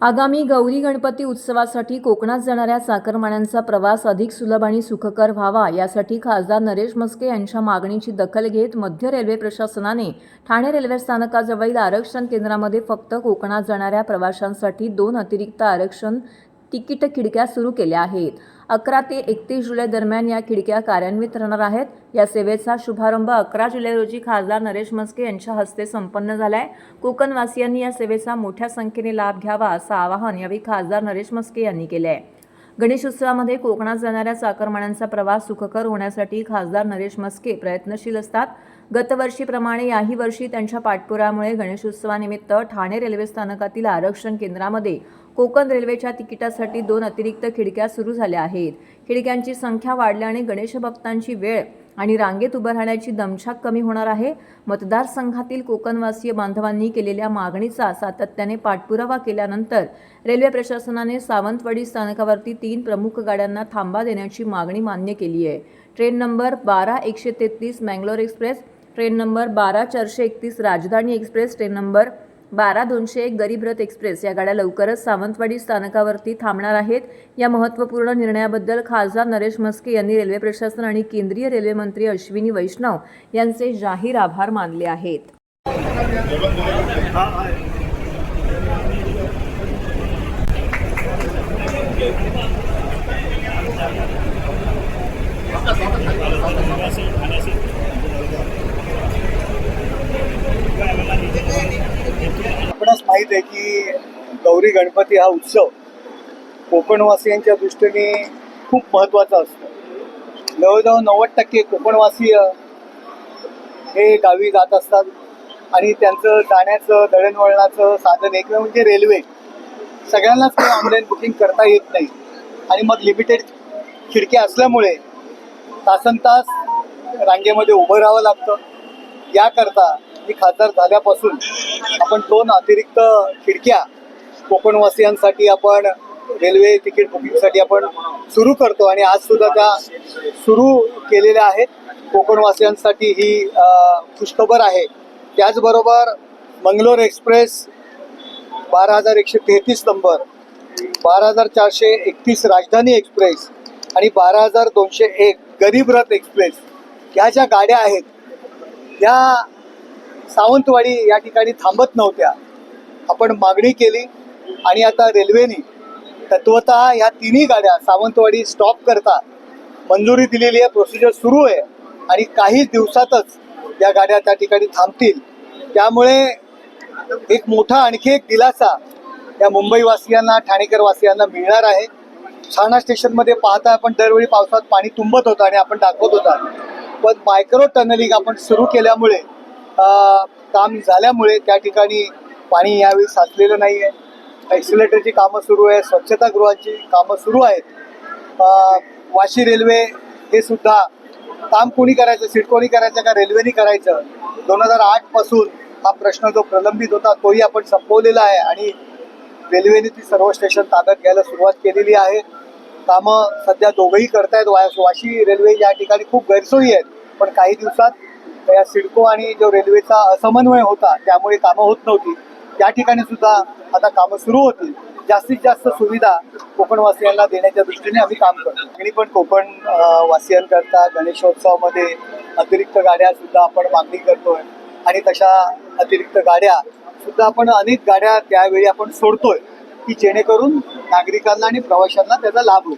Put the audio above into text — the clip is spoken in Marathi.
आगामी गौरी गणपती उत्सवासाठी कोकणात जाणाऱ्या चाकरमान्यांचा प्रवास अधिक सुलभ आणि सुखकर व्हावा यासाठी खासदार नरेश म्हस्के यांच्या मागणीची दखल घेत मध्य रेल्वे प्रशासनाने ठाणे रेल्वे स्थानकाजवळील आरक्षण केंद्रामध्ये फक्त कोकणात जाणाऱ्या प्रवाशांसाठी 2 अतिरिक्त आरक्षण तिकीट खिडक्या सुरू केल्या आहेत। 11 ते 31 जुलै दरम्यान या खिडक्या कार्यान्वित राहणार आहेत। या सेवेचा शुभारंभ 11 जुलै रोजी खासदार नरेश म्हस्के यांच्या हस्ते संपन्न झालाय। कोकणवासियांनी या सेवेचा मोठ्या संख्येने लाभ घ्यावा असं आवाहन यावेळी खासदार नरेश म्हस्के यांनी केले आहे। गणेशोत्सवामध्ये कोकणात जाणाऱ्या चाकरमान्यांचा प्रवास सुखकर होण्यासाठी खासदार नरेश म्हस्के प्रयत्नशील असतात। गतवर्षीप्रमाणे याही वर्षी त्यांच्या पाठपुरामुळे गणेशोत्सवानिमित्त ठाणे रेल्वे स्थानकातील आरक्षण केंद्रामध्ये कोकण रेल्वेच्या तिकिटासाठी 2 अतिरिक्त खिडक्या सुरू झाल्या आहेत। खिडक्यांची संख्या वाढल्याने गणेश भक्तांची वेळ आणि रांगेत उभं राहण्याची दमछाक कमी होणार आहे। मतदारसंघातील कोकणवासीय बांधवांनी केलेल्या मागणीचा सातत्याने पाठपुरावा केल्यानंतर रेल्वे प्रशासनाने सावंतवाडी स्थानकावरती 3 प्रमुख गाड्यांना थांबा देण्याची मागणी मान्य केली आहे। Train number 12-133 Mangalore express, train number 12-431 राजधानी एक्सप्रेस, ट्रेन नंबर 12-201 गरीब रथ एक्सप्रेस या गाड्या लवकरच सावंतवाडी स्थानकावरती थांबणार आहेत। या महत्त्वपूर्ण निर्णयाबद्दल खासदार नरेश म्हस्के यांनी रेल्वे प्रशासन आणि केंद्रीय रेल्वे मंत्री अश्विनी वैष्णव यांचे जाहीर आभार मानले आहेत। आपणास माहीत आहे की गौरी गणपती हा उत्सव कोकणवासियांच्या दृष्टीने खूप महत्त्वाचा असतो। जवळजवळ 90% कोकणवासीय हे गावी जात असतात आणि त्यांचं जाण्याचं दळणवळणाचं साधन एक म्हणजे रेल्वे। सगळ्यांनाच काही ऑनलाईन बुकिंग करता येत नाही आणि मग लिमिटेड खिडक्या असल्यामुळे तासनतास रांगेमध्ये उभं राहावं लागतं। याकरता मी खासदार झाल्यापासून आपण 2 अतिरिक्त खिडक्या कोकणवासियांसाठी आपण रेल्वे तिकीट बुकिंगसाठी आपण सुरू करतो आणि आज सुद्धा त्या सुरू केलेल्या आहेत। कोकणवासियांसाठी ही खुशखबर आहे। त्याचबरोबर मंगलोर एक्सप्रेस 12,133 नंबर, 12,431 राजधानी एक्सप्रेस आणि 12,201 गरीब रथ एक्सप्रेस ह्या ज्या गाड्या आहेत या सावंतवाडी या ठिकाणी थांबत नव्हत्या। आपण मागणी केली आणि आता रेल्वेने तत्वतः ह्या 3ही गाड्या सावंतवाडी स्टॉप करता मंजुरी दिलेली आहे। प्रोसिजर सुरू आहे आणि काही दिवसातच या गाड्या त्या ठिकाणी थांबतील। त्यामुळे एक मोठा आणखी एक दिलासा या मुंबईवासियांना ठाणेकरवासियांना मिळणार आहे। ठाणा स्टेशनमध्ये पाहता आपण दरवेळी पावसात पाणी तुंबत होतं आणि आपण दाखवत होता, पण मायक्रो टनलिंग आपण सुरू केल्यामुळे काम झाल्यामुळे त्या ठिकाणी पाणी यावेळी साचलेलं नाही आहे। एक्सिलेटरची कामं सुरू आहे, स्वच्छतागृहाची कामं सुरू आहेत। वाशी रेल्वे हे सुद्धा काम कोणी करायचं, सिडकोनी करायचं का रेल्वेनी करायचं, 2008 पासून हा प्रश्न जो प्रलंबित होता तोही आपण संपवलेला आहे आणि रेल्वेने ती सर्व स्टेशन ताब्यात घ्यायला सुरुवात केलेली आहे। कामं सध्या दोघंही करतायत। वाशी रेल्वे या ठिकाणी खूप गैरसोयी आहेत, पण काही दिवसात या सिडको आणि जो रेल्वेचा असमन्वय होता त्यामुळे कामं होत नव्हती, त्या ठिकाणी सुद्धा आता कामं सुरू होतील। जास्तीत जास्त सुविधा कोकणवासियांना देण्याच्या दृष्टीने आम्ही काम करतो। आणि पण कोकण वासियांकरता गणेशोत्सवामध्ये अतिरिक्त गाड्या सुद्धा आपण मागणी करतोय आणि तशा अतिरिक्त गाड्या सुद्धा आपण अनेक गाड्या त्यावेळी आपण सोडतोय की जेणेकरून नागरिकांना आणि प्रवाशांना त्याचा लाभ होईल।